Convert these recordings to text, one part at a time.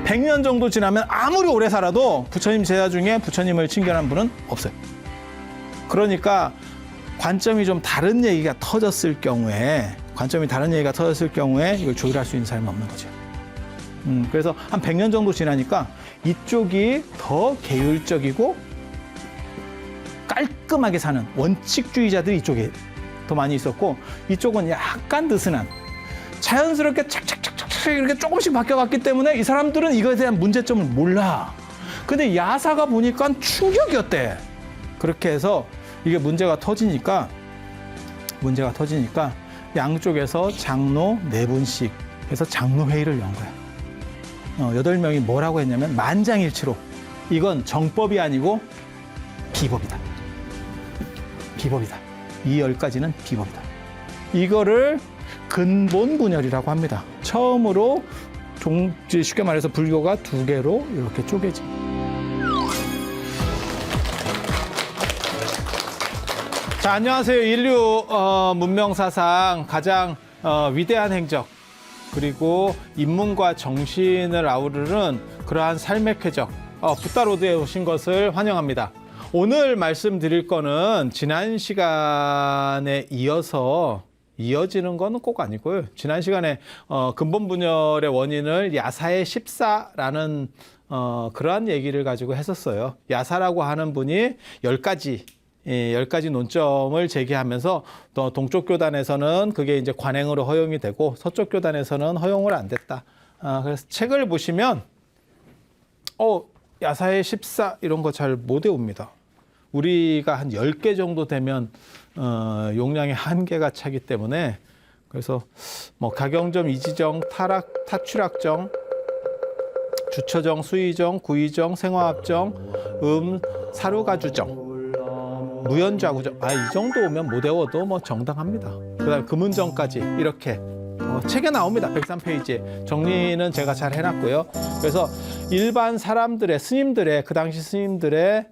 100년 정도 지나면 아무리 오래 살아도 부처님 제자 중에 부처님을 친견한 분은 없어요. 그러니까 관점이 좀 다른 얘기가 터졌을 경우에 이걸 조율할 수 있는 사람이 없는 거죠. 그래서 한 100년 정도 지나니까 이쪽이 더 계율적이고 깔끔하게 사는 원칙주의자들이 이쪽에 더 많이 있었고, 이쪽은 약간 느슨한, 자연스럽게 착착착착 이렇게 조금씩 바뀌어갔기 때문에 이 사람들은 이거에 대한 문제점을 몰라. 근데 야사가 보니까 충격이었대. 그렇게 해서 이게 문제가 터지니까 양쪽에서 장로 4분씩 해서 장로회의를 연 거야. 8명이 뭐라고 했냐면 만장일치로 이건 정법이 아니고 비법이다. 이 10가지는 비법이다. 이거를 근본분열이라고 합니다. 처음으로 쉽게 말해서 불교가 2개로 이렇게 쪼개지. 자, 안녕하세요. 인류 문명사상 가장 위대한 행적, 그리고 인문과 정신을 아우르는 그러한 삶의 쾌적, 붓다로드에 오신 것을 환영합니다. 오늘 말씀드릴 거는 지난 시간에 이어지는 거는 꼭 아니고요. 지난 시간에 근본분열의 원인을 야사의 14라는 그러한 얘기를 가지고 했었어요. 야사라고 하는 분이 10가지 논점을 제기하면서 또 동쪽 교단에서는 그게 이제 관행으로 허용이 되고 서쪽 교단에서는 허용을 안 됐다. 그래서 책을 보시면 야사의 14 이런 거 잘 못 외웁니다. 우리가 한 10개 정도 되면 용량의 한계가 차기 때문에, 그래서 뭐 가경점, 이지정, 타취락정, 주처정, 수의정, 구의정, 생화합정, 사루가주정, 무연좌구정. 이 정도 오면 못 외워도 뭐 정당합니다. 그다음에 금은정까지 이렇게 책에 나옵니다. 103페이지에. 정리는 제가 잘 해놨고요. 그래서 일반 사람들의, 스님들의, 그 당시 스님들의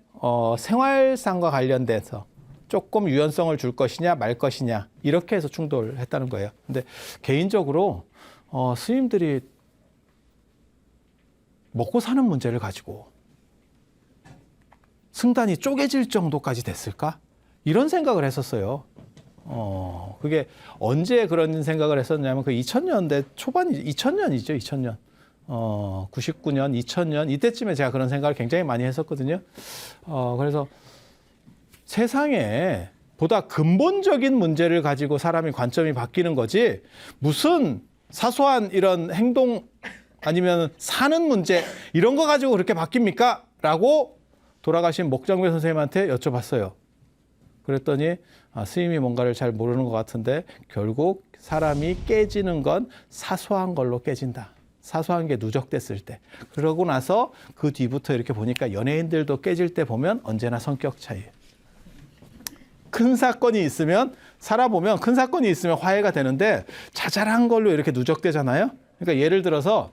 생활상과 관련돼서 조금 유연성을 줄 것이냐 말 것이냐 이렇게 해서 충돌을 했다는 거예요. 근데 개인적으로 스님들이 먹고 사는 문제를 가지고 승단이 쪼개질 정도까지 됐을까? 이런 생각을 했었어요. 그게 언제 그런 생각을 했었냐면 그 2000년대 초반이죠. 2000년. 99년, 2000년 이때쯤에 제가 그런 생각을 굉장히 많이 했었거든요. 그래서 세상에 보다 근본적인 문제를 가지고 사람이 관점이 바뀌는 거지, 무슨 사소한 이런 행동 아니면 사는 문제 이런 거 가지고 그렇게 바뀝니까? 라고 돌아가신 목정배 선생님한테 여쭤봤어요. 그랬더니 스님이 뭔가를 잘 모르는 것 같은데 결국 사람이 깨지는 건 사소한 걸로 깨진다. 사소한 게 누적됐을 때. 그러고 나서 그 뒤부터 이렇게 보니까 연예인들도 깨질 때 보면 언제나 성격 차이예요. 큰 사건이 있으면 살아보면 큰 사건이 있으면 화해가 되는데 자잘한 걸로 이렇게 누적되잖아요. 그러니까 예를 들어서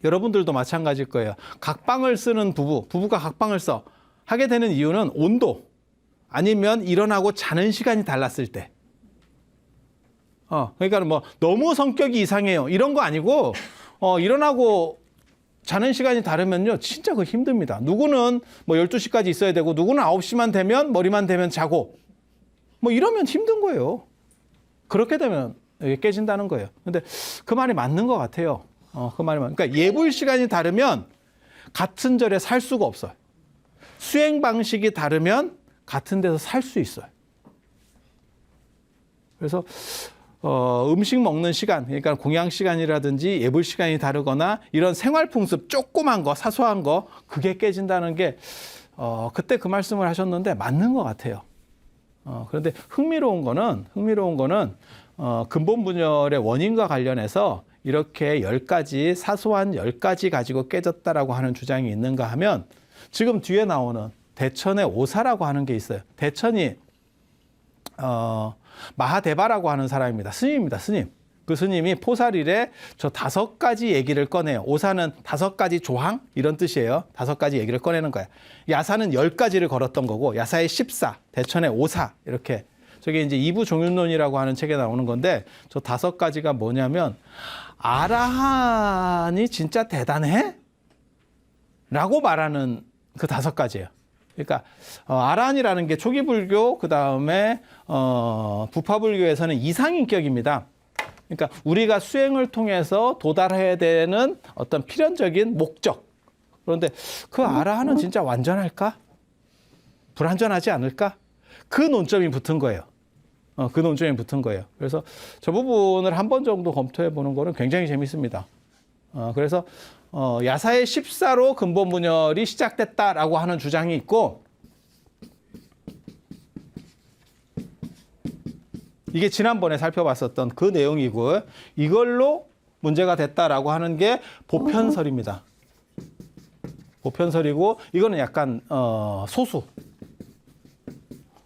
여러분들도 마찬가지일 거예요. 각방을 쓰는 부부가 각방을 하게 되는 이유는 온도 아니면 일어나고 자는 시간이 달랐을 때. 그러니까 뭐 너무 성격이 이상해요 이런 거 아니고 일어나고 자는 시간이 다르면요 진짜 그거 힘듭니다. 누구는 뭐 12시까지 있어야 되고 누구는 9시만 되면 머리만 되면 자고 뭐 이러면 힘든 거예요. 그렇게 되면 깨진다는 거예요. 근데 그 말이 맞는 것 같아요. 그러니까 예불 시간이 다르면 같은 절에 살 수가 없어요. 수행 방식이 다르면 같은 데서 살 수 있어요. 그래서 음식 먹는 시간, 그러니까 공양 시간이라든지 예불 시간이 다르거나 이런 생활 풍습 조그만 거, 사소한 거 그게 깨진다는 게 그때 그 말씀을 하셨는데 맞는 것 같아요. 그런데 흥미로운 거는 근본 분열의 원인과 관련해서 이렇게 10가지 사소한 10가지 가지고 깨졌다라고 하는 주장이 있는가 하면 지금 뒤에 나오는 대천의 오사라고 하는 게 있어요. 대천이 마하데바라고 하는 사람입니다. 스님입니다. 스님. 그 스님이 포살일에 저 5가지 얘기를 꺼내요. 오사는 5가지 조항 이런 뜻이에요. 5가지 얘기를 꺼내는 거야. 야사는 10가지를 걸었던 거고 야사의 14, 대천의 오사 이렇게. 저게 이제 이부 종윤론이라고 하는 책에 나오는 건데 저 5가지가 뭐냐면 아라한이 진짜 대단해? 라고 말하는 그 5가지예요. 그러니까 아라한이라는 게 초기 불교, 그다음에 부파불교에서는 이상인격입니다. 그러니까 우리가 수행을 통해서 도달해야 되는 어떤 필연적인 목적. 그런데 그 아라한은 진짜 완전할까? 불완전하지 않을까? 그 논점이 붙은 거예요. 그 논점이 붙은 거예요. 그래서 저 부분을 한 번 정도 검토해 보는 거는 굉장히 재밌습니다. 그래서 야사의 14로 근본분열이 시작됐다라고 하는 주장이 있고, 이게 지난번에 살펴봤었던 그 내용이고, 이걸로 문제가 됐다라고 하는 게 보편설입니다. 보편설이고, 이거는 약간 소수.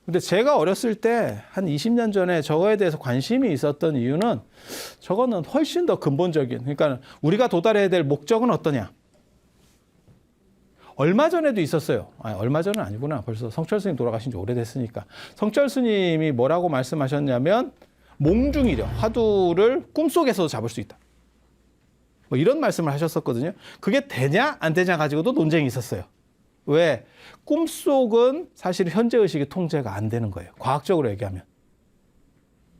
근데 제가 어렸을 때 한 20년 전에 저거에 대해서 관심이 있었던 이유는 저거는 훨씬 더 근본적인, 그러니까 우리가 도달해야 될 목적은 어떠냐. 얼마 전에도 있었어요. 얼마 전은 아니구나. 벌써 성철 스님 돌아가신 지 오래됐으니까. 성철 스님이 뭐라고 말씀하셨냐면 몽중이력, 화두를 꿈속에서도 잡을 수 있다. 뭐 이런 말씀을 하셨었거든요. 그게 되냐 안 되냐 가지고도 논쟁이 있었어요. 왜? 꿈속은 사실 현재의식이 통제가 안 되는 거예요. 과학적으로 얘기하면.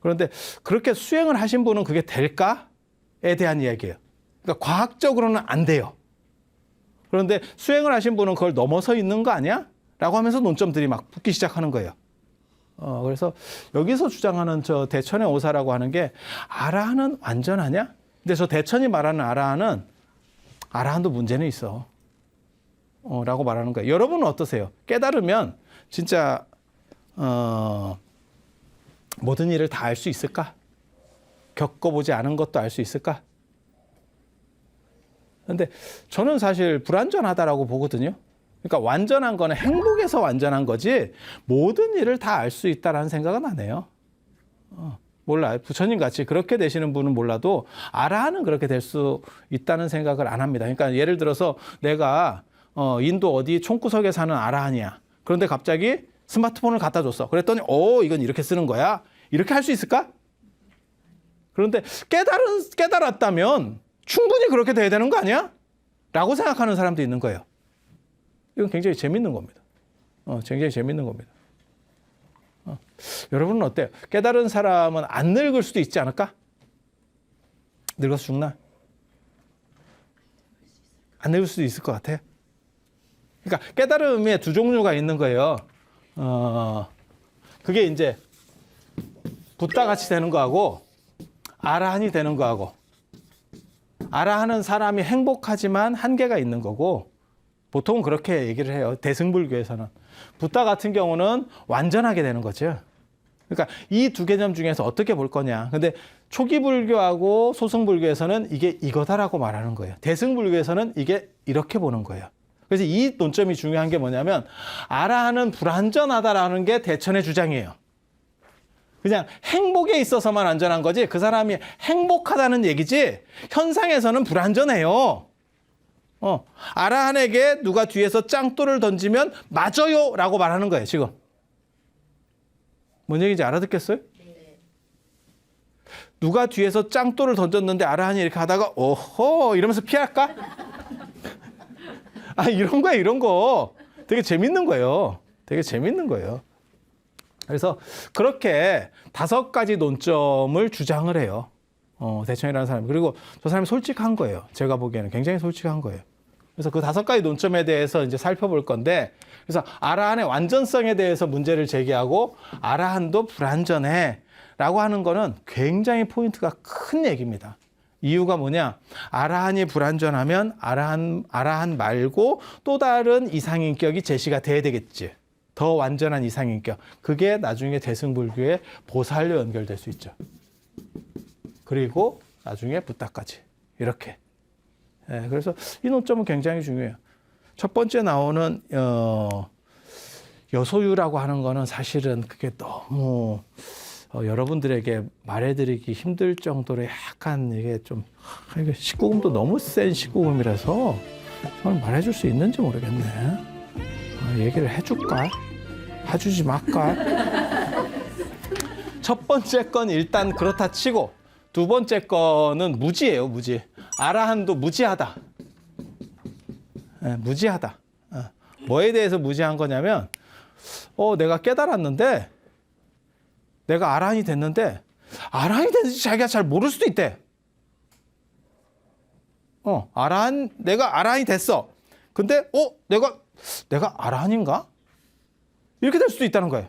그런데 그렇게 수행을 하신 분은 그게 될까에 대한 이야기예요. 그러니까 과학적으로는 안 돼요. 그런데 수행을 하신 분은 그걸 넘어서 있는 거 아니야? 라고 하면서 논점들이 막 붙기 시작하는 거예요. 그래서 여기서 주장하는 저 대천의 오사라고 하는 게 아라한은 완전하냐? 근데 저 대천이 말하는 아라한도 문제는 있어. 라고 말하는 거예요. 여러분은 어떠세요? 깨달으면 진짜 모든 일을 다 알 수 있을까? 겪어보지 않은 것도 알 수 있을까? 근데 저는 사실 불완전하다라고 보거든요. 그러니까 완전한 거는 행복에서 완전한 거지 모든 일을 다 알 수 있다라는 생각은 안 해요. 몰라요. 부처님 같이 그렇게 되시는 분은 몰라도 아라한은 그렇게 될 수 있다는 생각을 안 합니다. 그러니까 예를 들어서 내가 인도 어디 총구석에 사는 아라한이야. 그런데 갑자기 스마트폰을 갖다 줬어. 그랬더니 이건 이렇게 쓰는 거야. 이렇게 할 수 있을까? 그런데 깨달았다면 충분히 그렇게 돼야 되는 거 아니야? 라고 생각하는 사람도 있는 거예요. 이건 굉장히 재밌는 겁니다. 굉장히 재밌는 겁니다. 여러분은 어때요? 깨달은 사람은 안 늙을 수도 있지 않을까? 늙어서 죽나? 안 늙을 수도 있을 것 같아요. 그러니까 깨달음에 두 종류가 있는 거예요. 그게 이제 붓다같이 되는 거하고 아라한이 되는 거하고, 아라한은 사람이 행복하지만 한계가 있는 거고, 보통은 그렇게 얘기를 해요. 대승불교에서는. 붓다 같은 경우는 완전하게 되는 거죠. 그러니까 이 두 개념 중에서 어떻게 볼 거냐. 근데 초기 불교하고 소승불교에서는 이게 이거다라고 말하는 거예요. 대승불교에서는 이게 이렇게 보는 거예요. 그래서 이 논점이 중요한 게 뭐냐면 아라한은 불완전하다라는 게 대천의 주장이에요. 그냥 행복에 있어서만 안전한 거지 그 사람이 행복하다는 얘기지 현상에서는 불완전해요. 아라한에게 누가 뒤에서 짱돌을 던지면 맞아요 라고 말하는 거예요. 지금 뭔 얘기인지 알아듣겠어요? 네. 누가 뒤에서 짱돌을 던졌는데 아라한이 이렇게 하다가 오호 이러면서 피할까? 이런 거야, 이런 거. 되게 재밌는 거예요. 되게 재밌는 거예요. 그래서 그렇게 5가지 논점을 주장을 해요. 대천이라는 사람이. 그리고 저 사람이 솔직한 거예요. 제가 보기에는 굉장히 솔직한 거예요. 그래서 그 5가지 논점에 대해서 이제 살펴볼 건데, 그래서 아라한의 완전성에 대해서 문제를 제기하고 아라한도 불완전해 라고 하는 거는 굉장히 포인트가 큰 얘기입니다. 이유가 뭐냐? 아라한이 불완전하면 아라한 말고 또 다른 이상인격이 제시가 돼야 되겠지. 더 완전한 이상인격. 그게 나중에 대승불교의 보살로 연결될 수 있죠. 그리고 나중에 붓다까지. 이렇게. 그래서 이 논점은 굉장히 중요해요. 첫 번째 나오는 여소유라고 하는 거는 사실은 그게 너무 여러분들에게 말해드리기 힘들 정도로 약간 이게 좀 19금도 너무 센 19금이라서 저는 말해줄 수 있는지 모르겠네. 얘기를 해줄까? 해주지 말까? 첫 번째 건 일단 그렇다 치고 두 번째 거는 무지예요, 무지. 아라한도 무지하다. 네, 무지하다. 뭐에 대해서 무지한 거냐면, 내가 깨달았는데, 내가 아라한이 됐는데, 아라한이 됐는지 자기가 잘 모를 수도 있대. 내가 아라한이 됐어. 근데, 내가 아라한인가? 이렇게 될 수도 있다는 거예요.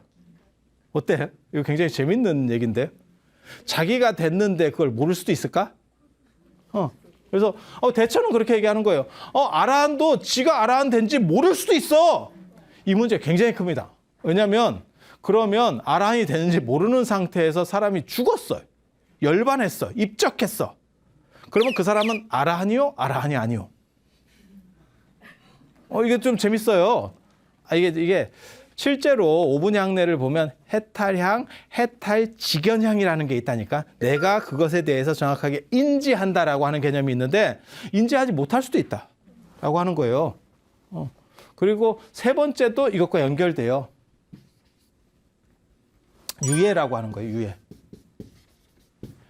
어때? 이거 굉장히 재밌는 얘기인데. 자기가 됐는데 그걸 모를 수도 있을까? 그래서 대처는 그렇게 얘기하는 거예요. 아라한도 지가 아라한 된지 모를 수도 있어. 이 문제 굉장히 큽니다. 왜냐하면 그러면 아라한이 되는지 모르는 상태에서 사람이 죽었어요. 열반했어. 입적했어. 그러면 그 사람은 아라한이요? 아라한이 아니요? 이게 좀 재밌어요. 이게 실제로 오분향내를 보면 해탈향, 해탈직연향이라는 게 있다니까. 내가 그것에 대해서 정확하게 인지한다라고 하는 개념이 있는데 인지하지 못할 수도 있다라고 하는 거예요. 그리고 세 번째도 이것과 연결돼요. 유예라고 하는 거예요. 유예.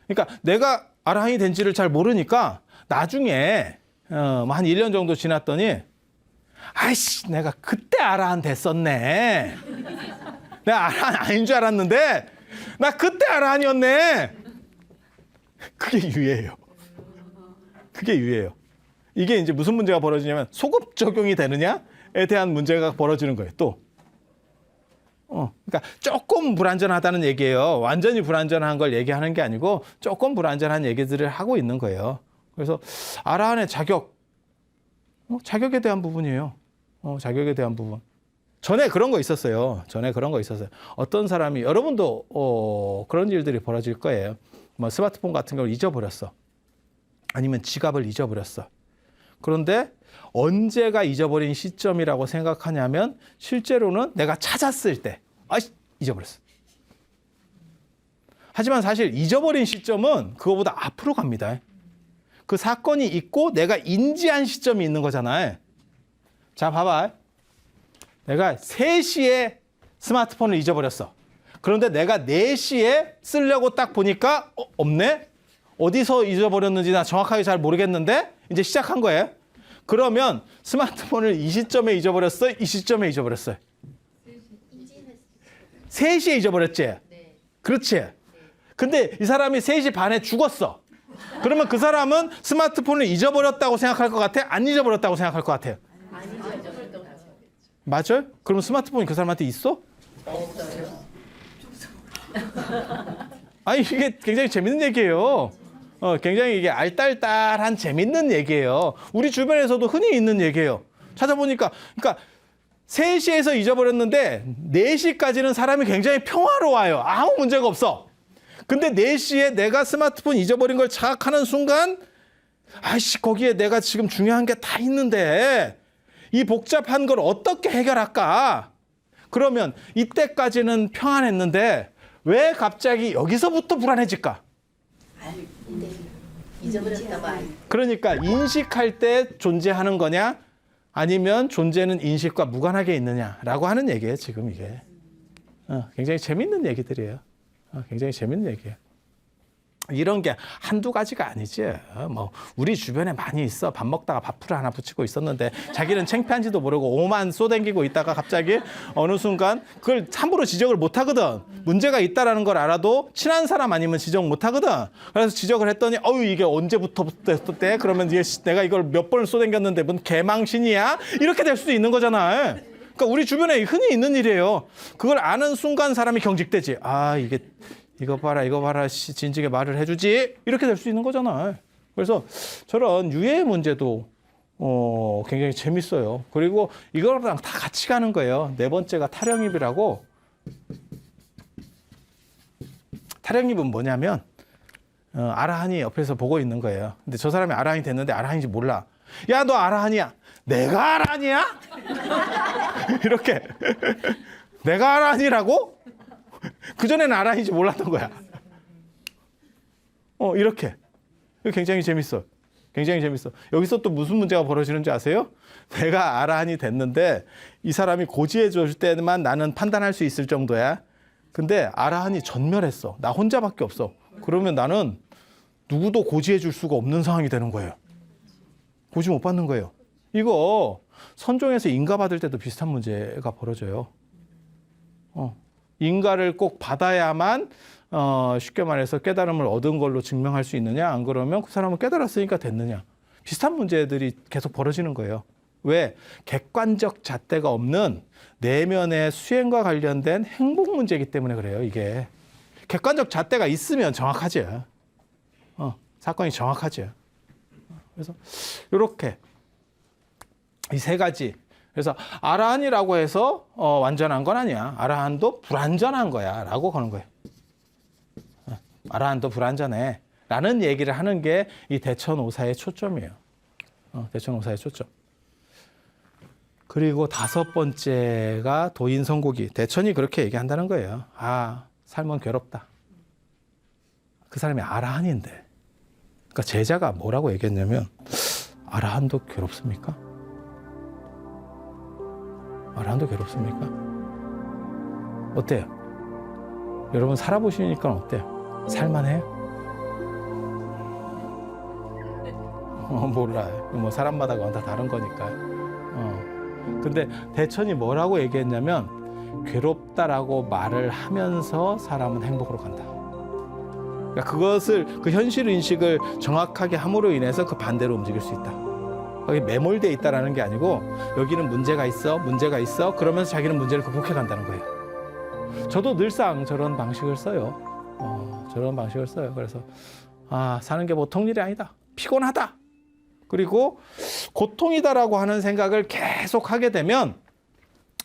그러니까 내가 아라한이 된지를 잘 모르니까 나중에 한 1년 정도 지났더니 아이씨, 내가 그때 아라한 됐었네. 내가 아라한 아닌 줄 알았는데 나 그때 아라한이었네. 그게 유예예요. 그게 유예예요. 이게 이제 무슨 문제가 벌어지냐면 소급 적용이 되느냐에 대한 문제가 벌어지는 거예요. 또. 그러니까 조금 불완전하다는 얘기예요. 완전히 불완전한 걸 얘기하는 게 아니고 조금 불완전한 얘기들을 하고 있는 거예요. 그래서 아라한의 자격, 자격에 대한 부분이에요. 자격에 대한 부분. 전에 그런 거 있었어요. 어떤 사람이, 여러분도 그런 일들이 벌어질 거예요. 뭐 스마트폰 같은 걸 잊어버렸어. 아니면 지갑을 잊어버렸어. 그런데 언제가 잊어버린 시점이라고 생각하냐면 실제로는 내가 찾았을 때, 잊어버렸어. 하지만 사실 잊어버린 시점은 그거보다 앞으로 갑니다. 그 사건이 있고 내가 인지한 시점이 있는 거잖아요. 자, 봐봐. 내가 3시에 스마트폰을 잊어버렸어. 그런데 내가 4시에 쓰려고 딱 보니까 없네? 어디서 잊어버렸는지 나 정확하게 잘 모르겠는데 이제 시작한 거예요. 그러면 스마트폰을 이 시점에 잊어버렸어? 이 시점에 잊어버렸어요? 3시에 잊어버렸지? 네. 그렇지? 네. 근데 이 사람이 3시 반에 죽었어. 그러면 그 사람은 스마트폰을 잊어버렸다고 생각할 것 같아? 안 잊어버렸다고 생각할 것 같아요? 맞아요? 그럼 스마트폰이 그 사람한테 있어? 없어요. 이게 굉장히 재밌는 얘기예요. 굉장히 이게 알딸딸한 재밌는 얘기예요. 우리 주변에서도 흔히 있는 얘기예요. 찾아보니까, 그러니까 3시에서 잊어버렸는데 4시까지는 사람이 굉장히 평화로워요. 아무 문제가 없어. 근데 4시에 내가 스마트폰 잊어버린 걸 자각하는 순간, 거기에 내가 지금 중요한 게 다 있는데 이 복잡한 걸 어떻게 해결할까? 그러면 이때까지는 평안했는데 왜 갑자기 여기서부터 불안해질까? 잊어버렸다고. 그러니까 인식할 때 존재하는 거냐? 아니면 존재는 인식과 무관하게 있느냐라고 하는 얘기예요. 지금 이게. 굉장히 재밌는 얘기들이에요. 굉장히 재밌는 얘기예요. 이런 게 한두 가지가 아니지. 뭐 우리 주변에 많이 있어. 밥 먹다가 밥풀을 하나 붙이고 있었는데 자기는 창피한지도 모르고 오만 쏘댕기고 있다가 갑자기 어느 순간 그걸 함부로 지적을 못 하거든. 문제가 있다라는 걸 알아도 친한 사람 아니면 지적 못 하거든. 그래서 지적을 했더니 이게 언제부터 됐대? 그러면 내가 이걸 몇 번을 쏘댕겼는데 뭔 개망신이야? 이렇게 될 수도 있는 거잖아. 그러니까 우리 주변에 흔히 있는 일이에요. 그걸 아는 순간 사람이 경직되지. 이거 봐라, 진즉에 말을 해주지. 이렇게 될 수 있는 거잖아. 그래서 저런 유해 문제도 굉장히 재밌어요. 그리고 이거랑 다 같이 가는 거예요. 네 번째가 탈영입이라고. 탈영입은 뭐냐면 아라한이 옆에서 보고 있는 거예요. 근데 저 사람이 아라한이 됐는데 아라한인지 몰라. 야, 너 아라한이야. 내가 아라한이야? 이렇게. 내가 아라한이라고? 그전에는 아라한인지 몰랐던 거야. 이렇게. 굉장히 재밌어. 굉장히 재밌어. 여기서 또 무슨 문제가 벌어지는지 아세요? 내가 아라한이 됐는데 이 사람이 고지해 줄 때만 나는 판단할 수 있을 정도야. 근데 아라한이 전멸했어. 나 혼자밖에 없어. 그러면 나는 누구도 고지해 줄 수가 없는 상황이 되는 거예요. 고지 못 받는 거예요. 이거 선종에서 인가 받을 때도 비슷한 문제가 벌어져요. 인가를 꼭 받아야만 쉽게 말해서 깨달음을 얻은 걸로 증명할 수 있느냐, 안 그러면 그 사람은 깨달았으니까 됐느냐. 비슷한 문제들이 계속 벌어지는 거예요. 왜? 객관적 잣대가 없는 내면의 수행과 관련된 행복 문제이기 때문에 그래요. 이게 객관적 잣대가 있으면 정확하죠. 사건이 정확하죠. 그래서 이렇게 이 세 가지. 그래서 아라한이라고 해서 완전한 건 아니야. 아라한도 불완전한 거야 라고 거는 거예요. 아라한도 불완전해 라는 얘기를 하는 게 이 대천오사의 초점이에요. 대천오사의 초점. 그리고 다섯 번째가 도인선고기. 대천이 그렇게 얘기한다는 거예요. 아, 삶은 괴롭다. 그 사람이 아라한인데. 그러니까 제자가 뭐라고 얘기했냐면, 아라한도 괴롭습니까? 아라한도 괴롭습니까? 어때요? 여러분 살아보시니까 어때요? 살만해요? 몰라요. 뭐 사람마다 다 다른 거니까. 근데 대천이 뭐라고 얘기했냐면, 괴롭다라고 말을 하면서 사람은 행복으로 간다. 그러니까 그것을, 그 현실 인식을 정확하게 함으로 인해서 그 반대로 움직일 수 있다. 거기 매몰되어 있다라는 게 아니고, 여기는 문제가 있어. 그러면서 자기는 문제를 극복해 간다는 거예요. 저도 늘상 저런 방식을 써요. 그래서 사는 게 보통 일이 아니다. 피곤하다. 그리고 고통이다라고 하는 생각을 계속 하게 되면,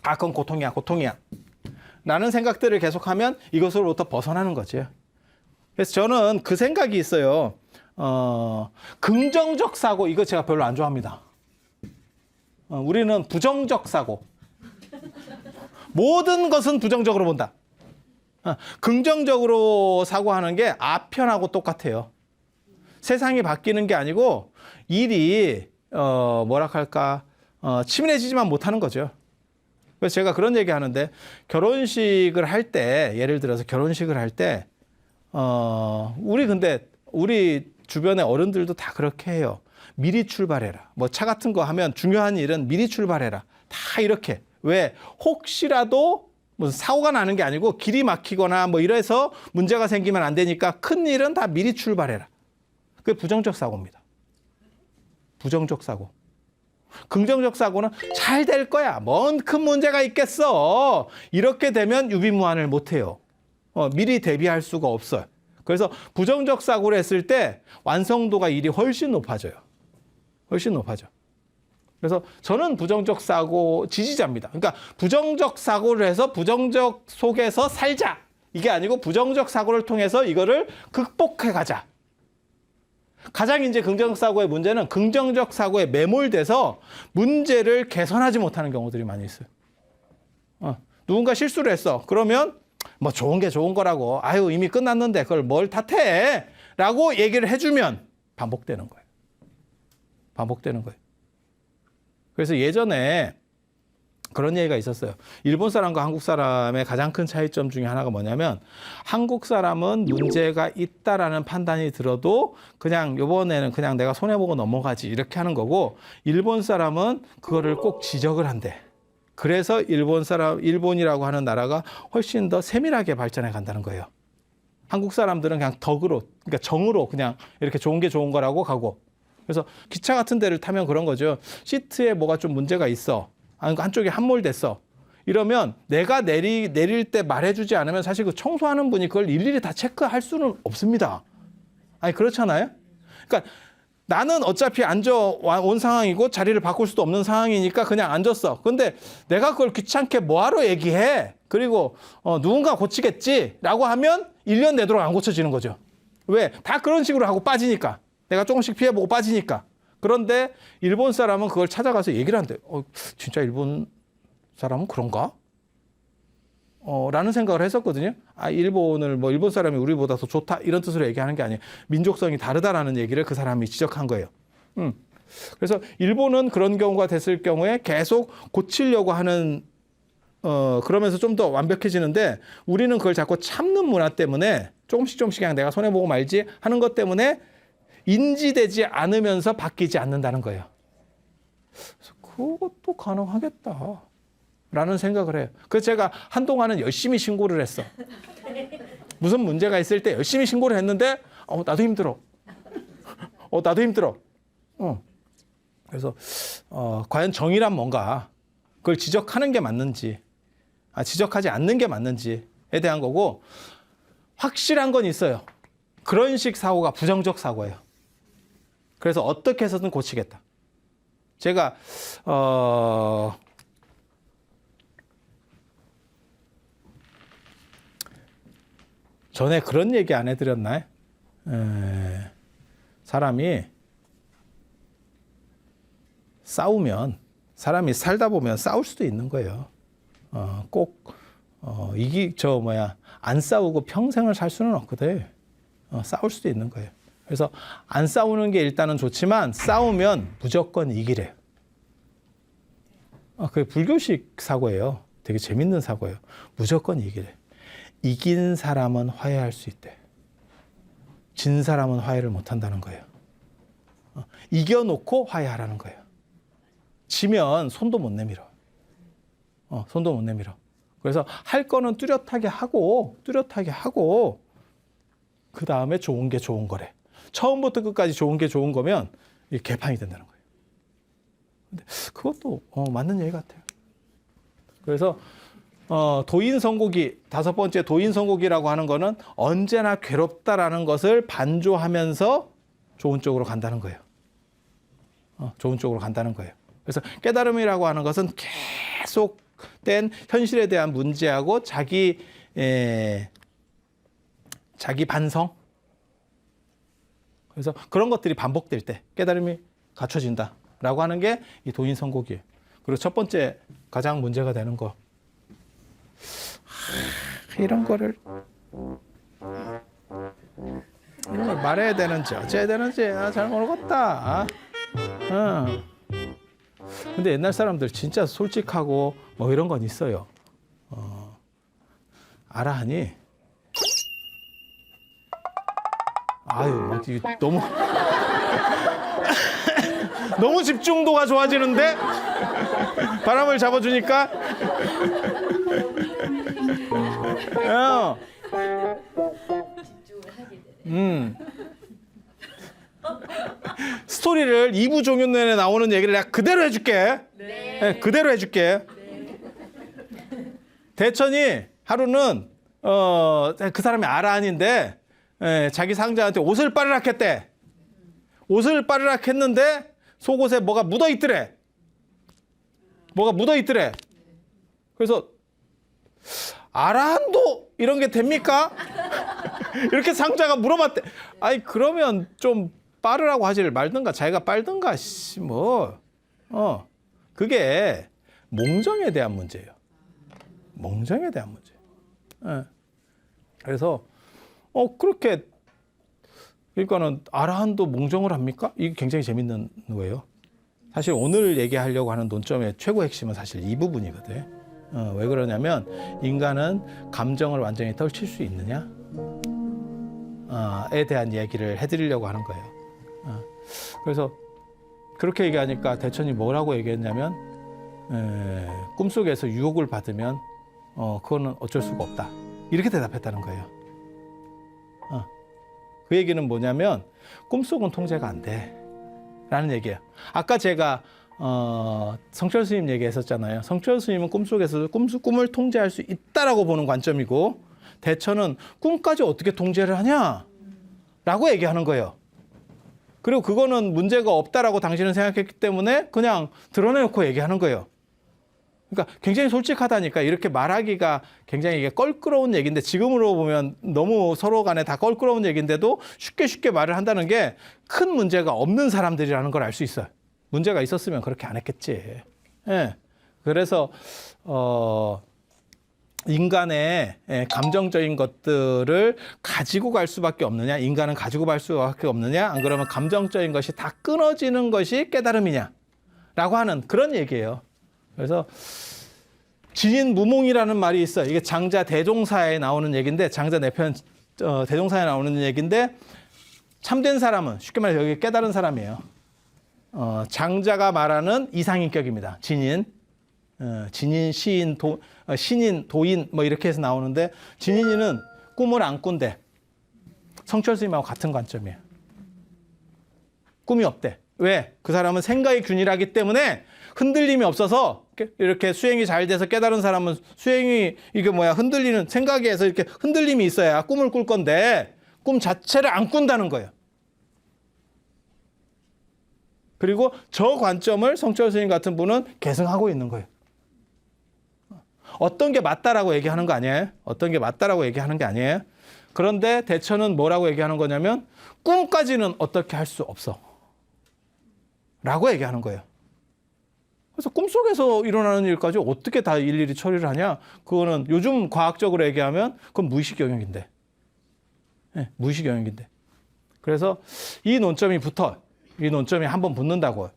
그건 고통이야. 라는 생각들을 계속하면 이것으로부터 벗어나는 거죠. 그래서 저는 그 생각이 있어요. 긍정적 사고, 이거 제가 별로 안 좋아합니다. 우리는 부정적 사고. 모든 것은 부정적으로 본다. 긍정적으로 사고하는 게 아편하고 똑같아요. 세상이 바뀌는 게 아니고 일이 치밀해지지만 못하는 거죠. 그래서 제가 그런 얘기 하는데, 결혼식을 할 때, 예를 들어서 결혼식을 할 때 우리 주변의 어른들도 다 그렇게 해요. 미리 출발해라. 뭐 차 같은 거 하면 중요한 일은 미리 출발해라. 다 이렇게. 왜? 혹시라도 무슨 사고가 나는 게 아니고 길이 막히거나 뭐 이래서 문제가 생기면 안 되니까 큰 일은 다 미리 출발해라. 그게 부정적 사고입니다. 부정적 사고. 긍정적 사고는 잘 될 거야. 뭔 큰 문제가 있겠어. 이렇게 되면 유비무환을 못 해요. 미리 대비할 수가 없어요. 그래서 부정적 사고를 했을 때 완성도가 일이 훨씬 높아져요. 훨씬 높아져. 그래서 저는 부정적 사고 지지자입니다. 그러니까 부정적 사고를 해서 부정적 속에서 살자. 이게 아니고 부정적 사고를 통해서 이거를 극복해 가자. 가장 이제 긍정적 사고의 문제는 긍정적 사고에 매몰돼서 문제를 개선하지 못하는 경우들이 많이 있어요. 누군가 실수를 했어. 그러면 뭐 좋은 게 좋은 거라고. 이미 끝났는데 그걸 뭘 탓해? 라고 얘기를 해주면 반복되는 거예요. 그래서 예전에 그런 얘기가 있었어요. 일본 사람과 한국 사람의 가장 큰 차이점 중에 하나가 뭐냐면, 한국 사람은 문제가 있다라는 판단이 들어도 그냥 이번에는 그냥 내가 손해보고 넘어가지 이렇게 하는 거고, 일본 사람은 그거를 꼭 지적을 한대. 그래서 일본이라고 하는 나라가 훨씬 더 세밀하게 발전해 간다는 거예요. 한국 사람들은 그냥 덕으로, 그러니까 정으로 그냥 이렇게 좋은 게 좋은 거라고 가고. 그래서 기차 같은 데를 타면 그런 거죠. 시트에 뭐가 좀 문제가 있어. 한쪽에 함몰됐어. 이러면 내가 내릴 때 말해주지 않으면 사실 그 청소하는 분이 그걸 일일이 다 체크할 수는 없습니다. 그렇잖아요? 그러니까 나는 어차피 앉아온 상황이고 자리를 바꿀 수도 없는 상황이니까 그냥 앉았어. 근데 내가 그걸 귀찮게 뭐하러 얘기해? 그리고 누군가 고치겠지? 라고 하면 1년 내도록 안 고쳐지는 거죠. 왜? 다 그런 식으로 하고 빠지니까. 내가 조금씩 피해보고 빠지니까. 그런데 일본 사람은 그걸 찾아가서 얘기를 한대. 진짜 일본 사람은 그런가? 라는 생각을 했었거든요. 일본 사람이 우리보다 더 좋다 이런 뜻으로 얘기하는 게 아니에요. 민족성이 다르다라는 얘기를 그 사람이 지적한 거예요. 그래서 일본은 그런 경우가 됐을 경우에 계속 고치려고 하는 그러면서 좀 더 완벽해지는데, 우리는 그걸 자꾸 참는 문화 때문에 조금씩 그냥 내가 손해보고 말지 하는 것 때문에 인지되지 않으면서 바뀌지 않는다는 거예요. 그래서 그것도 가능하겠다라는 생각을 해요. 그래서 제가 한동안은 열심히 신고를 했어. 무슨 문제가 있을 때 열심히 신고를 했는데 나도 힘들어. 나도 힘들어. 그래서 과연 정의란 뭔가, 그걸 지적하는 게 맞는지, 지적하지 않는 게 맞는지에 대한 거고, 확실한 건 있어요. 그런 식 사고가 부정적 사고예요. 그래서 어떻게 해서든 고치겠다. 제가 전에 그런 얘기 안 해드렸나요? 사람이 살다 보면 싸울 수도 있는 거예요. 안 싸우고 평생을 살 수는 없거든. 싸울 수도 있는 거예요. 그래서 안 싸우는 게 일단은 좋지만 싸우면 무조건 이기래요. 그게 불교식 사고예요. 되게 재밌는 사고예요. 무조건 이기래. 이긴 사람은 화해할 수 있대. 진 사람은 화해를 못 한다는 거예요. 이겨놓고 화해하라는 거예요. 지면 손도 못 내밀어. 손도 못 내밀어. 그래서 할 거는 뚜렷하게 하고 그 다음에 좋은 게 좋은 거래. 처음부터 끝까지 좋은 게 좋은 거면 이게 개판이 된다는 거예요. 근데 그것도 맞는 얘기 같아요. 그래서 도인선고기, 5번째 도인선고기라고 하는 거는 언제나 괴롭다라는 것을 반조하면서 좋은 쪽으로 간다는 거예요. 좋은 쪽으로 간다는 거예요. 그래서 깨달음이라고 하는 것은 계속된 현실에 대한 문제하고 자기 반성. 그래서 그런 것들이 반복될 때 깨달음이 갖춰진다라고 하는 게 이 도인선고기예요. 그리고 첫 번째 가장 문제가 되는 거. 이런 거를 말해야 되는지 어째야 되는지 잘 모르겠다. 근데 옛날 사람들 진짜 솔직하고 뭐 이런 건 있어요. 알아 하니? 막 너무 너무 집중도가 좋아지는데 바람을 잡아주니까. 스토리를 2부 종윤 내내 나오는 얘기를 내가 그대로 해줄게. 네, 그대로 해줄게. 네. 대천이 하루는 그 사람이 아라한인데 자기 상자한테 옷을 빨으락 했대. 옷을 빨으락 했는데 속옷에 뭐가 묻어 있더래. 그래서 아라한도 이런 게 됩니까? 이렇게 상자가 물어봤대. 그러면 좀 빨으라고 하지를 말든가 자기가 빨든가 그게 몽정에 대한 문제예요. 몽정에 대한 문제. 그래서 그렇게 그러니까는 아라한도 몽정을 합니까? 이게 굉장히 재밌는 거예요. 사실 오늘 얘기하려고 하는 논점의 최고 핵심은 사실 이 부분이거든. 왜 그러냐면 인간은 감정을 완전히 떨칠 수 있느냐에 대한 얘기를 해드리려고 하는 거예요. 그래서 그렇게 얘기하니까 대천이 뭐라고 얘기했냐면 꿈속에서 유혹을 받으면 그거는 어쩔 수가 없다. 이렇게 대답했다는 거예요. 그 얘기는 뭐냐면 꿈속은 통제가 안 돼 라는 얘기예요. 아까 제가 성철 스님 얘기했었잖아요. 성철 스님은 꿈속에서 꿈을 통제할 수 있다라고 보는 관점이고 대천은 꿈까지 어떻게 통제를 하냐 라고 얘기하는 거예요. 그리고 그거는 문제가 없다라고 당신은 생각했기 때문에 그냥 드러내놓고 얘기하는 거예요. 그러니까 굉장히 솔직하다니까. 이렇게 말하기가 굉장히 이게 껄끄러운 얘기인데 지금으로 보면 너무 서로 간에 다 껄끄러운 얘기인데도 쉽게 말을 한다는 게 큰 문제가 없는 사람들이라는 걸 알 수 있어요. 문제가 있었으면 그렇게 안 했겠지. 그래서 인간의 감정적인 것들을 가지고 갈 수밖에 없느냐, 인간은 가지고 갈 수밖에 없느냐, 안 그러면 감정적인 것이 다 끊어지는 것이 깨달음이냐 라고 하는 그런 얘기예요. 그래서 진인무몽이라는 말이 있어요. 이게 장자 대종사에 나오는 얘기인데, 장자 내편 대종사에 나오는 얘기인데, 참된 사람은 쉽게 말해서 여기 깨달은 사람이에요. 장자가 말하는 이상인격입니다. 진인, 진인, 시인, 신인, 도인 뭐 이렇게 해서 나오는데 진인이는 꿈을 안 꾼대. 성철 스님하고 같은 관점이에요. 꿈이 없대. 왜? 그 사람은 생각이 균일하기 때문에 흔들림이 없어서 이렇게 수행이 잘 돼서 깨달은 사람은 수행이 이게 뭐야 흔들리는 생각에서 이렇게 흔들림이 있어야 꿈을 꿀 건데 꿈 자체를 안 꾼다는 거예요. 그리고 저 관점을 성철 스님 같은 분은 계승하고 있는 거예요. 어떤 게 맞다라고 얘기하는 거 아니에요? 어떤 게 맞다라고 얘기하는 게 아니에요? 그런데 대처는 뭐라고 얘기하는 거냐면 꿈까지는 어떻게 할 수 없어. 라고 얘기하는 거예요. 그래서 꿈속에서 일어나는 일까지 어떻게 다 일일이 처리를 하냐? 그거는 요즘 과학적으로 얘기하면 그건 무의식 영역인데. 네, 무의식 영역인데. 그래서 이 논점이 붙어. 이 논점이 한번 붙는다고요.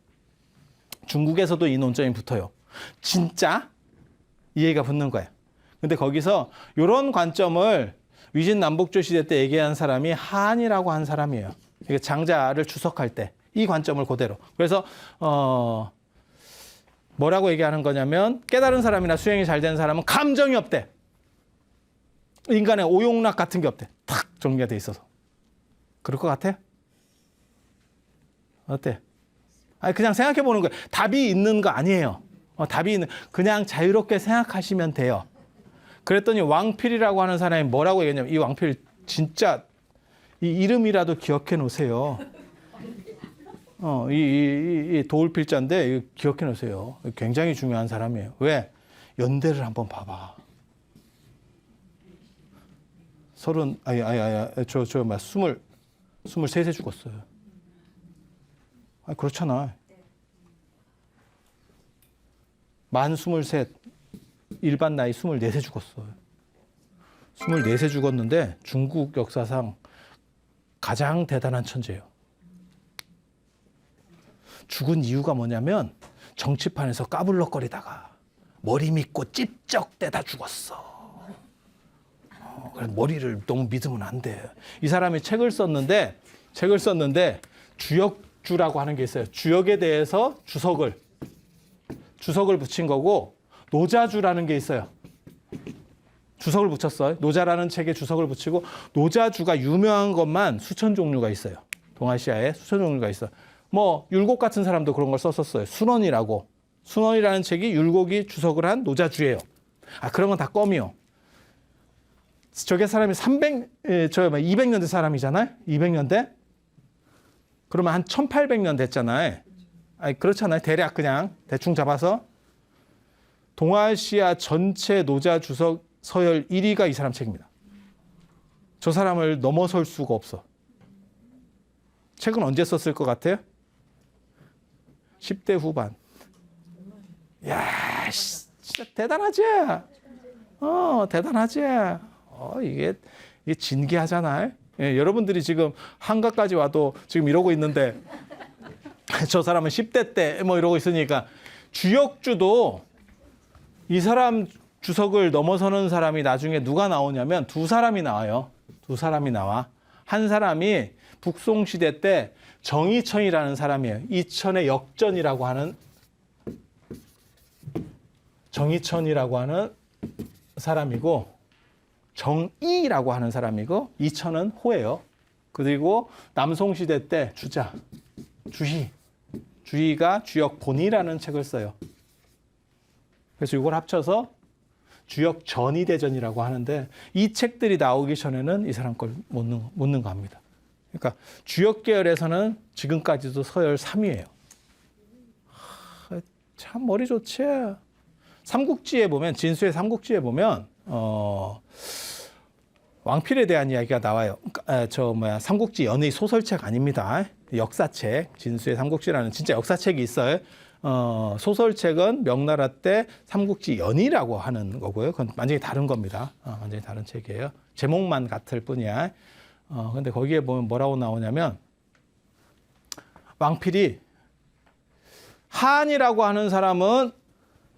중국에서도 이 논점이 붙어요. 진짜 이해가 붙는 거예요. 근데 거기서 이런 관점을 위진남북조 시대 때 얘기한 사람이 한이라고 한 사람이에요. 이게 장자를 주석할 때 이 관점을 그대로. 그래서 뭐라고 얘기하는 거냐면 깨달은 사람이나 수행이 잘 되는 사람은 감정이 없대. 인간의 오용락 같은 게 없대. 탁 정리가 돼 있어서. 그럴 것 같아? 어때? 아니 그냥 생각해 보는 거예요. 답이 있는 거 아니에요. 답이 있는 그냥 자유롭게 생각하시면 돼요. 그랬더니 왕필이라고 하는 사람이 뭐라고 얘기했냐면 이 왕필 진짜 이 이름이라도 기억해 놓으세요. 이 도울필자인데 이거 기억해 놓으세요. 굉장히 중요한 사람이에요. 왜? 연대를 한번 봐봐. 23세 죽었어요. 그렇잖아. 만 23, 일반 나이 24세 죽었어요. 24세 죽었는데 중국 역사상 가장 대단한 천재예요. 죽은 이유가 뭐냐면 정치판에서 까불럭거리다가 머리 믿고 찝쩍대다 죽었어. 그래서 머리를 너무 믿으면 안 돼. 이 사람이 책을 썼는데 주역주라고 하는 게 있어요. 주역에 대해서 주석을 붙인 거고 노자주라는 게 있어요. 주석을 붙였어요. 노자라는 책에 주석을 붙이고 노자주가 유명한 것만 수천 종류가 있어요. 동아시아에 수천 종류가 있어. 뭐 율곡 같은 사람도 그런 걸 썼었어요. 순원이라는 책이 율곡이 주석을 한 노자주예요. 그런 건 다 껌이요. 저게 사람이 200년대 사람이잖아요. 200년대. 그러면 한 1800년 됐잖아요. 그렇잖아요. 대략 그냥 대충 잡아서 동아시아 전체 노자 주석 서열 1위가 이 사람 책입니다. 저 사람을 넘어설 수가 없어. 책은 언제 썼을 것 같아요? 10대 후반. 야, 진짜 대단하지? 대단하지? 이게 진기하잖아요. 예, 여러분들이 지금 한가까지 와도 지금 이러고 있는데 저 사람은 10대 때 뭐 이러고 있으니까 주역주도 이 사람 주석을 넘어서는 사람이 나중에 누가 나오냐면 두 사람이 나와요. 두 사람이 나와. 한 사람이 북송시대 때 정이천이라는 사람이에요. 이천의 역전이라고 하는 정이천이라고 하는 사람이고 정이라고 하는 사람이고 이천은 호예요. 그리고 남송시대 때 주희가 주역본이라는 책을 써요. 그래서 이걸 합쳐서 주역전이대전이라고 하는데 이 책들이 나오기 전에는 이 사람 걸 못 능가합니다. 그러니까 주역 계열에서는 지금까지도 서열 3위예요. 참 머리 좋지. 삼국지에 보면 진수의 삼국지에 보면 왕필에 대한 이야기가 나와요. 삼국지 연의 소설책 아닙니다. 역사책 진수의 삼국지라는 진짜 역사책이 있어요. 소설책은 명나라 때 삼국지 연의라고 하는 거고요. 그건 완전히 다른 겁니다. 완전히 다른 책이에요. 제목만 같을 뿐이야. 근데 거기에 보면 뭐라고 나오냐면 왕필이 한이라고 하는 사람은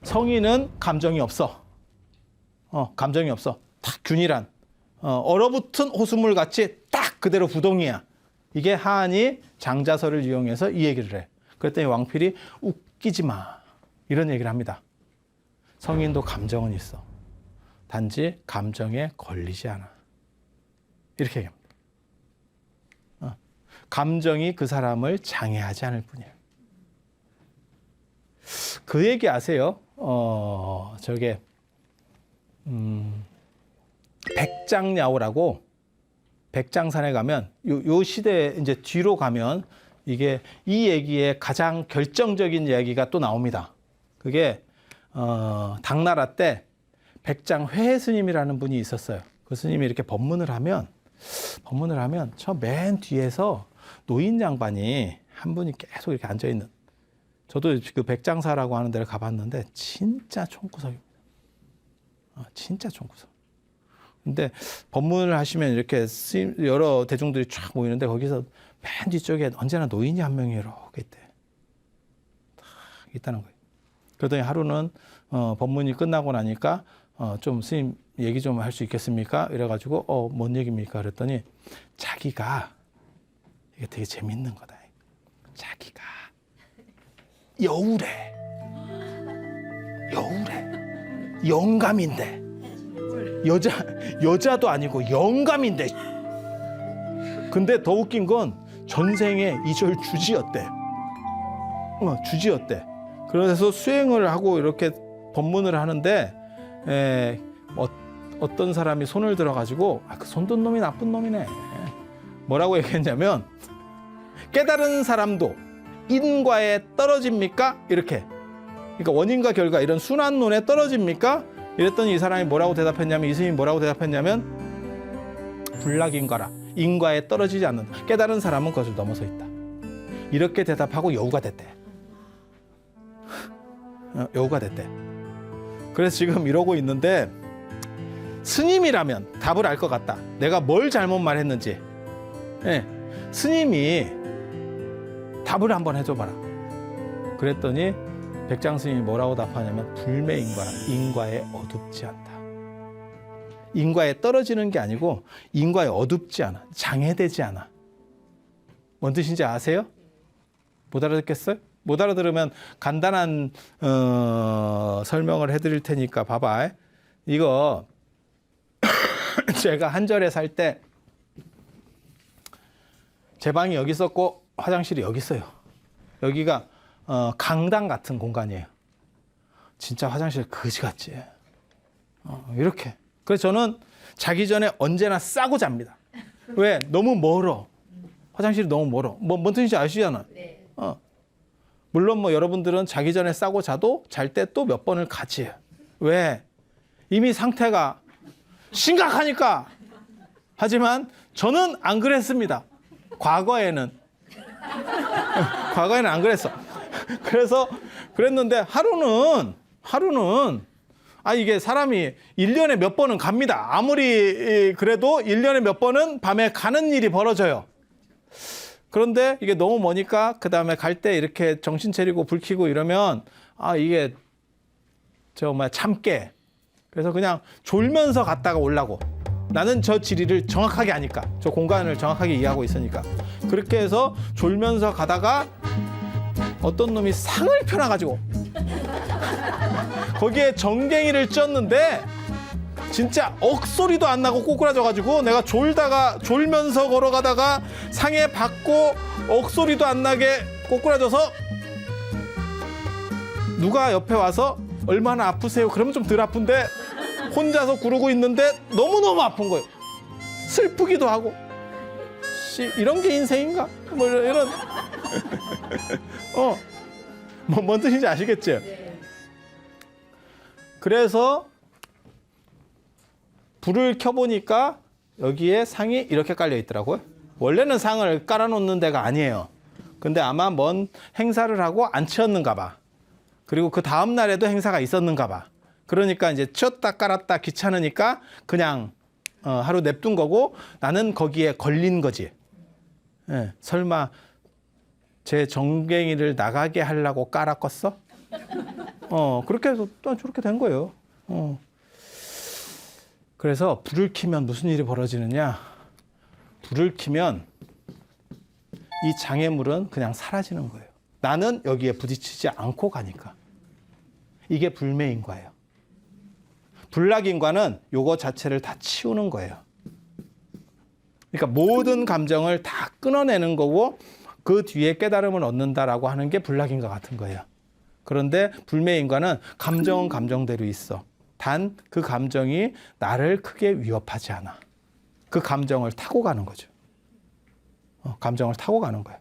성인은 감정이 없어. 감정이 없어. 딱 균일한 얼어붙은 호수물 같이 딱 그대로 부동이야. 이게 하한이 장자설을 이용해서 이 얘기를 해. 그랬더니 왕필이 웃기지 마. 이런 얘기를 합니다. 성인도 감정은 있어. 단지 감정에 걸리지 않아. 이렇게 얘기합니다. 감정이 그 사람을 장애하지 않을 뿐이에요. 그 얘기 아세요? 저게 백장야오라고 백장산에 가면 요 시대 이제 뒤로 가면 이게 이 얘기의 가장 결정적인 이야기가 또 나옵니다. 그게 당나라 때 백장회 스님이라는 분이 있었어요. 그 스님이 이렇게 법문을 하면 저 맨 뒤에서 노인 양반이 한 분이 계속 이렇게 앉아 있는. 저도 그 백장사라고 하는 데를 가봤는데 진짜 총구석입니다. 진짜 총구석. 근데 법문을 하시면 이렇게 여러 대중들이 쫙 모이는데 거기서 맨 뒤쪽에 언제나 노인이 한 명이 이렇게 있대. 딱 있다는 거예요. 그러더니 하루는 법문이 끝나고 나니까 좀 스님 얘기 좀 할 수 있겠습니까? 이래가지고 뭔 얘기입니까? 그랬더니 자기가 이게 되게 재밌는 거다. 자기가 여우래. 영감인데. 여자도 아니고 영감인데. 근데 더 웃긴 건 전생에 이절 주지였대. 주지였대. 그래서 수행을 하고 이렇게 법문을 하는데 어떤 사람이 손을 들어가지고 그 손든 놈이 나쁜 놈이네. 뭐라고 얘기했냐면 깨달은 사람도 인과에 떨어집니까? 이렇게. 그러니까 원인과 결과 이런 순환론에 떨어집니까? 이랬더니 이 사람이 뭐라고 대답했냐면 이 스님이 뭐라고 대답했냐면 불락인과라. 인과에 떨어지지 않는 깨달은 사람은 그것을 넘어서 있다. 이렇게 대답하고 여우가 됐대. 여우가 됐대. 그래서 지금 이러고 있는데 스님이라면 답을 알 것 같다. 내가 뭘 잘못 말했는지. 스님이 답을 한번 해줘봐라. 그랬더니 백장 스님이 뭐라고 답하냐면 불매인과라. 인과에 어둡지 않다. 인과에 떨어지는 게 아니고 인과에 어둡지 않아. 장애되지 않아. 뭔 뜻인지 아세요? 못 알아듣겠어요? 못 알아들으면 간단한 설명을 해드릴 테니까 봐봐. 이거 제가 한절에 살 때 제 방이 여기 있었고 화장실이 여기 있어요. 여기가 강당 같은 공간이에요. 진짜 화장실 거지 같지. 이렇게. 그래서 저는 자기 전에 언제나 싸고 잡니다. 왜? 너무 멀어. 화장실이 너무 멀어. 뭔 뜻인지 아시잖아. 네. 물론 뭐 여러분들은 자기 전에 싸고 자도 잘 때 또 몇 번을 가지. 왜? 이미 상태가 심각하니까. 하지만 저는 안 그랬습니다. 과거에는 안 그랬어. 그래서 그랬는데 하루는 이게 사람이 1년에 몇 번은 갑니다. 아무리 그래도 1년에 몇 번은 밤에 가는 일이 벌어져요. 그런데 이게 너무 머니까 그 다음에 갈 때 이렇게 정신 차리고 불 켜고 이러면 이게 정말 참깨. 그래서 그냥 졸면서 갔다가 오려고. 나는 저 지리를 정확하게 아니까. 저 공간을 정확하게 이해하고 있으니까. 그렇게 해서 졸면서 가다가 어떤 놈이 상을 펴놔가지고 거기에 정갱이를 쪘는데 진짜 억소리도 안 나고 꼬꾸라져가지고 내가 졸면서 걸어가다가 상에 받고 억소리도 안 나게 꼬꾸라져서 누가 옆에 와서 얼마나 아프세요? 그러면 좀 덜 아픈데 혼자서 구르고 있는데 너무너무 아픈 거예요. 슬프기도 하고. 이런 게 인생인가? 뭐 이런. 뭔 뜻인지 아시겠죠? 네. 그래서 불을 켜보니까 여기에 상이 이렇게 깔려 있더라고요. 원래는 상을 깔아놓는 데가 아니에요. 근데 아마 뭔 행사를 하고 안 치웠는가 봐. 그리고 그 다음 날에도 행사가 있었는가 봐. 그러니까 이제 치웠다 깔았다 귀찮으니까 그냥 하루 냅둔 거고 나는 거기에 걸린 거지. 설마 제 정갱이를 나가게 하려고 깔았겠어? 그렇게 해서 또 저렇게 된 거예요. 그래서 불을 켜면 무슨 일이 벌어지느냐? 불을 켜면 이 장애물은 그냥 사라지는 거예요. 나는 여기에 부딪히지 않고 가니까. 이게 불매인과예요. 불락인과는 요거 자체를 다 치우는 거예요. 그러니까 모든 감정을 다 끊어내는 거고 그 뒤에 깨달음을 얻는다라고 하는 게 불락인과 같은 거예요. 그런데 불매인과는 감정은 감정대로 있어. 단 그 감정이 나를 크게 위협하지 않아. 그 감정을 타고 가는 거죠. 감정을 타고 가는 거예요.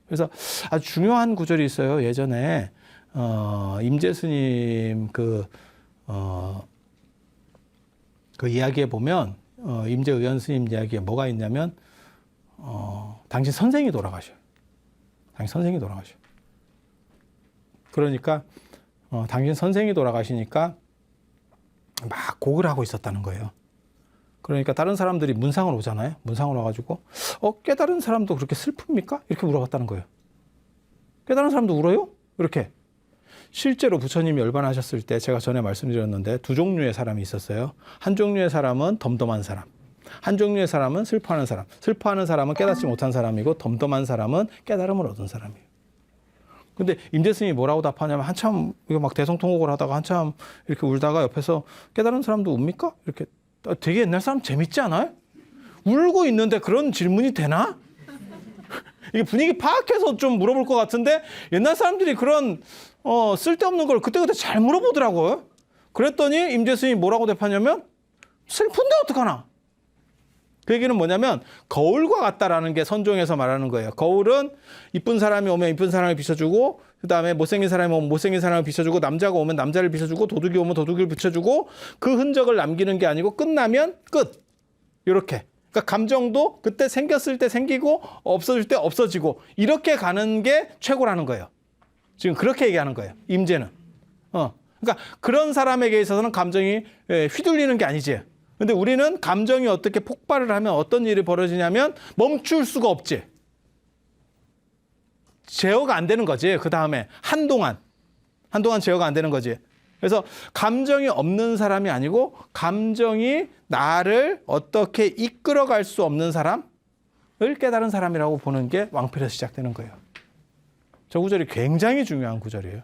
그래서 아주 중요한 구절이 있어요. 예전에 임재 스님 그 이야기에 보면 임재 의원 스님 이야기에 뭐가 있냐면 당신 선생이 돌아가셔요. 당신 선생이 돌아가셔요. 그러니까 당신 선생이 돌아가시니까 막 곡을 하고 있었다는 거예요. 그러니까 다른 사람들이 문상을 오잖아요. 문상을 와가지고 깨달은 사람도 그렇게 슬픕니까? 이렇게 물어봤다는 거예요. 깨달은 사람도 울어요? 이렇게. 실제로 부처님이 열반하셨을 때 제가 전에 말씀드렸는데 두 종류의 사람이 있었어요. 한 종류의 사람은 덤덤한 사람. 한 종류의 사람은 슬퍼하는 사람. 슬퍼하는 사람은 깨닫지 못한 사람이고 덤덤한 사람은 깨달음을 얻은 사람이에요. 근데 임재 스님이 뭐라고 답하냐면 한참 이거 막 대성통곡을 하다가 한참 이렇게 울다가 옆에서 깨달은 사람도 웁니까? 이렇게 되게 옛날 사람 재밌지 않아요? 울고 있는데 그런 질문이 되나? 이게 분위기 파악해서 좀 물어볼 것 같은데 옛날 사람들이 그런 쓸데없는 걸 그때그때 잘 물어보더라고요. 그랬더니 임재 스님이 뭐라고 대답하냐면 슬픈데 어떡하나? 그 얘기는 뭐냐면 거울과 같다라는 게 선종에서 말하는 거예요. 거울은 이쁜 사람이 오면 이쁜 사람을 비춰주고 그다음에 못생긴 사람이 오면 못생긴 사람을 비춰주고 남자가 오면 남자를 비춰주고 도둑이 오면 도둑을 비춰주고 그 흔적을 남기는 게 아니고 끝나면 끝. 이렇게. 그러니까 감정도 그때 생겼을 때 생기고 없어질 때 없어지고 이렇게 가는 게 최고라는 거예요. 지금 그렇게 얘기하는 거예요. 임재는. 그러니까 그런 사람에게 있어서는 감정이 휘둘리는 게 아니지. 근데 우리는 감정이 어떻게 폭발을 하면 어떤 일이 벌어지냐면 멈출 수가 없지. 제어가 안 되는 거지. 그 다음에 한동안 제어가 안 되는 거지. 그래서 감정이 없는 사람이 아니고 감정이 나를 어떻게 이끌어갈 수 없는 사람을 깨달은 사람이라고 보는 게 왕필에서 시작되는 거예요. 저 구절이 굉장히 중요한 구절이에요.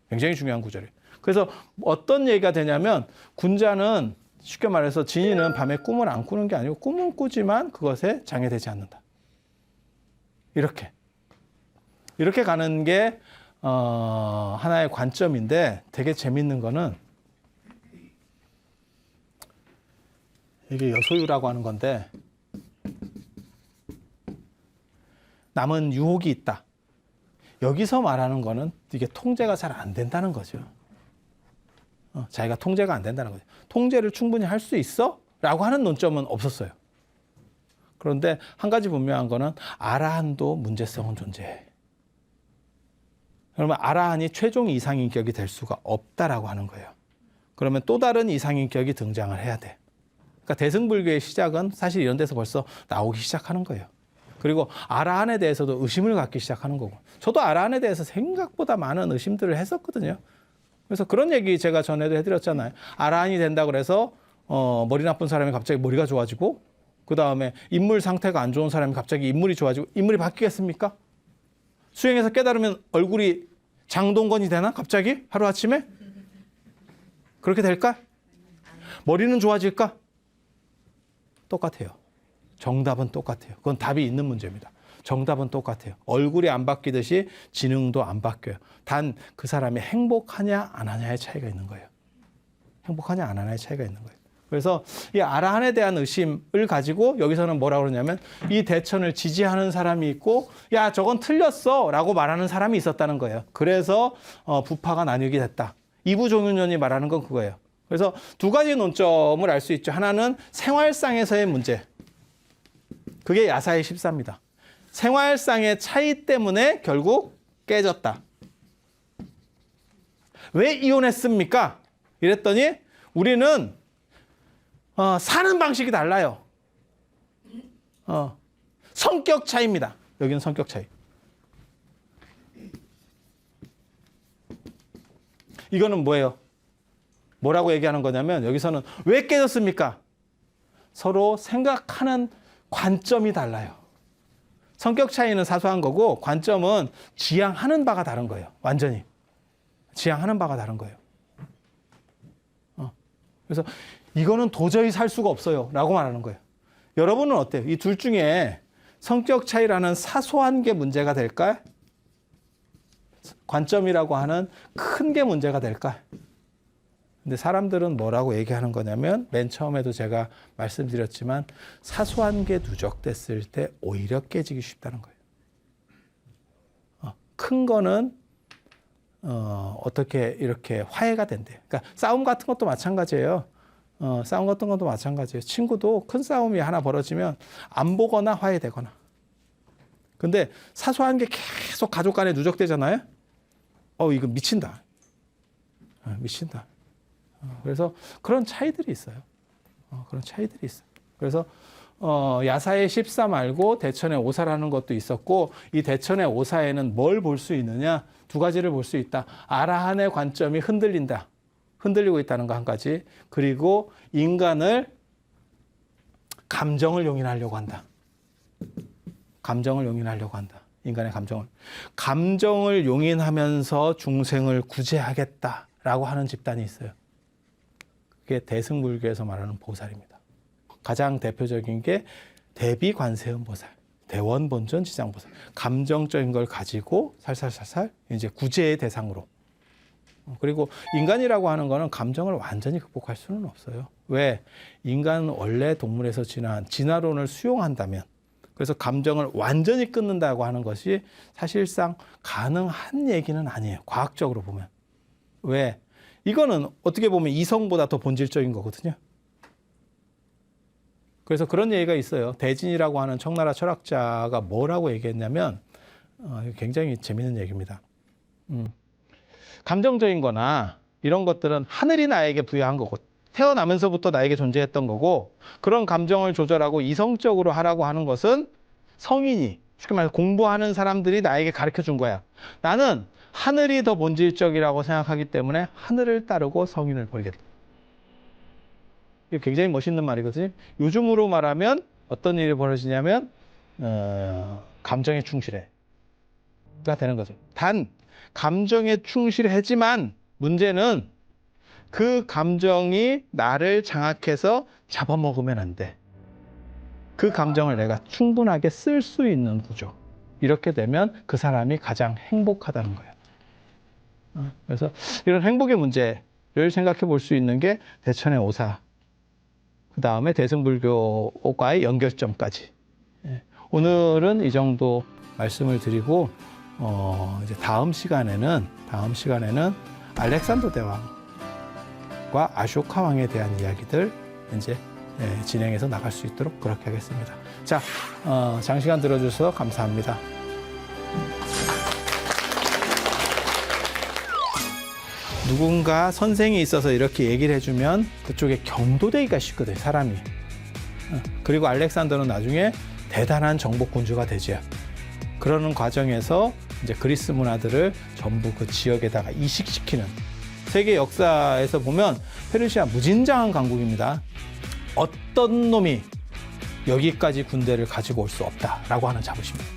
굉장히 중요한 구절이에요. 그래서 어떤 얘기가 되냐면 군자는 쉽게 말해서 진인은 밤에 꿈을 안 꾸는 게 아니고 꿈은 꾸지만 그것에 장애되지 않는다. 이렇게 가는 게 하나의 관점인데 되게 재밌는 거는 이게 여소유라고 하는 건데 남은 유혹이 있다. 여기서 말하는 거는 이게 통제가 잘 안 된다는 거죠. 자기가 통제가 안 된다는 거죠. 통제를 충분히 할 수 있어? 라고 하는 논점은 없었어요. 그런데 한 가지 분명한 거는 아라한도 문제성은 존재해. 그러면 아라한이 최종 이상인격이 될 수가 없다라고 하는 거예요. 그러면 또 다른 이상인격이 등장을 해야 돼. 그러니까 대승불교의 시작은 사실 이런 데서 벌써 나오기 시작하는 거예요. 그리고 아라한에 대해서도 의심을 갖기 시작하는 거고. 저도 아라한에 대해서 생각보다 많은 의심들을 했었거든요. 그래서 그런 얘기 제가 전에도 해드렸잖아요. 아라한이 된다 그래서 머리 나쁜 사람이 갑자기 머리가 좋아지고 그 다음에 인물 상태가 안 좋은 사람이 갑자기 인물이 좋아지고 인물이 바뀌겠습니까? 수행해서 깨달으면 얼굴이 장동건이 되나? 갑자기? 하루아침에? 그렇게 될까? 머리는 좋아질까? 똑같아요. 정답은 똑같아요. 그건 답이 있는 문제입니다. 정답은 똑같아요. 얼굴이 안 바뀌듯이 지능도 안 바뀌어요. 단 그 사람이 행복하냐 안 하냐의 차이가 있는 거예요. 행복하냐 안 하냐의 차이가 있는 거예요. 그래서 이 아라한에 대한 의심을 가지고 여기서는 뭐라고 그러냐면 이 대천을 지지하는 사람이 있고 야 저건 틀렸어 라고 말하는 사람이 있었다는 거예요. 그래서 부파가 나뉘게 됐다. 이부종윤원이 말하는 건 그거예요. 그래서 두 가지 논점을 알 수 있죠. 하나는 생활상에서의 문제. 그게 야사의 14입니다. 생활상의 차이 때문에 결국 깨졌다. 왜 이혼했습니까? 이랬더니 우리는 사는 방식이 달라요. 성격 차이입니다. 여기는 성격 차이. 이거는 뭐예요? 뭐라고 얘기하는 거냐면 여기서는 왜 깨졌습니까? 서로 생각하는 관점이 달라요. 성격 차이는 사소한 거고 관점은 지향하는 바가 다른 거예요. 완전히. 지향하는 바가 다른 거예요. 그래서 이거는 도저히 살 수가 없어요. 라고 말하는 거예요. 여러분은 어때요? 이 둘 중에 성격 차이라는 사소한 게 문제가 될까요? 관점이라고 하는 큰 게 문제가 될까요? 근데 사람들은 뭐라고 얘기하는 거냐면 맨 처음에도 제가 말씀드렸지만 사소한 게 누적됐을 때 오히려 깨지기 쉽다는 거예요. 큰 거는 어떻게 이렇게 화해가 된대. 그러니까 싸움 같은 것도 마찬가지예요. 싸움 같은 것도 마찬가지예요. 친구도 큰 싸움이 하나 벌어지면 안 보거나 화해되거나. 근데 사소한 게 계속 가족 간에 누적되잖아요. 이거 미친다. 미친다. 그래서 그런 차이들이 있어요. 그런 차이들이 있어요. 그래서 야사의 14 말고 대천의 오사라는 것도 있었고 이 대천의 오사에는 뭘 볼 수 있느냐? 두 가지를 볼 수 있다. 아라한의 관점이 흔들린다. 흔들리고 있다는 거 한 가지. 그리고 인간을 감정을 용인하려고 한다. 감정을 용인하려고 한다. 인간의 감정을. 감정을 용인하면서 중생을 구제하겠다라고 하는 집단이 있어요. 그게 대승불교에서 말하는 보살입니다. 가장 대표적인 게 대비관세음 보살, 대원본전 지장보살. 감정적인 걸 가지고 살살살살 이제 구제의 대상으로. 그리고 인간이라고 하는 거는 감정을 완전히 극복할 수는 없어요. 왜? 인간은 원래 동물에서 진화한 진화론을 수용한다면, 그래서 감정을 완전히 끊는다고 하는 것이 사실상 가능한 얘기는 아니에요. 과학적으로 보면. 왜? 이거는 어떻게 보면 이성보다 더 본질적인 거거든요. 그래서 그런 얘기가 있어요. 대진이라고 하는 청나라 철학자가 뭐라고 얘기했냐면 굉장히 재밌는 얘기입니다. 감정적인 거나 이런 것들은 하늘이 나에게 부여한 거고 태어나면서부터 나에게 존재했던 거고 그런 감정을 조절하고 이성적으로 하라고 하는 것은 성인이 쉽게 말해서 공부하는 사람들이 나에게 가르쳐 준 거야. 나는 하늘이 더 본질적이라고 생각하기 때문에 하늘을 따르고 성인을 버리겠다. 이게 굉장히 멋있는 말이거든요. 요즘으로 말하면 어떤 일이 벌어지냐면 감정에 충실해가 되는 거죠. 단 감정에 충실하지만 문제는 그 감정이 나를 장악해서 잡아먹으면 안 돼. 그 감정을 내가 충분하게 쓸 수 있는 구조. 이렇게 되면 그 사람이 가장 행복하다는 거예요. 그래서 이런 행복의 문제를 생각해 볼 수 있는 게 대천의 오사, 그 다음에 대승불교과의 연결점까지. 오늘은 이 정도 말씀을 드리고 이제 다음 시간에는 알렉산더 대왕과 아쇼카 왕에 대한 이야기들 이제 진행해서 나갈 수 있도록 그렇게 하겠습니다. 자, 장시간 들어주셔서 감사합니다. 누군가 선생이 있어서 이렇게 얘기를 해주면 그쪽에 경도되기가 쉽거든요, 사람이. 그리고 알렉산더는 나중에 대단한 정복군주가 되죠. 그러는 과정에서 이제 그리스 문화들을 전부 그 지역에다가 이식시키는, 세계 역사에서 보면 페르시아 무진장한 강국입니다. 어떤 놈이 여기까지 군대를 가지고 올 수 없다라고 하는 자부심입니다.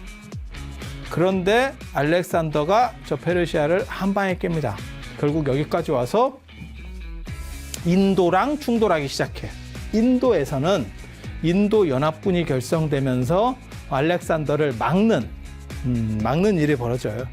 그런데 알렉산더가 저 페르시아를 한 방에 깹니다. 결국 여기까지 와서 인도랑 충돌하기 시작해. 인도에서는 인도 연합군이 결성되면서 알렉산더를 막는 일이 벌어져요.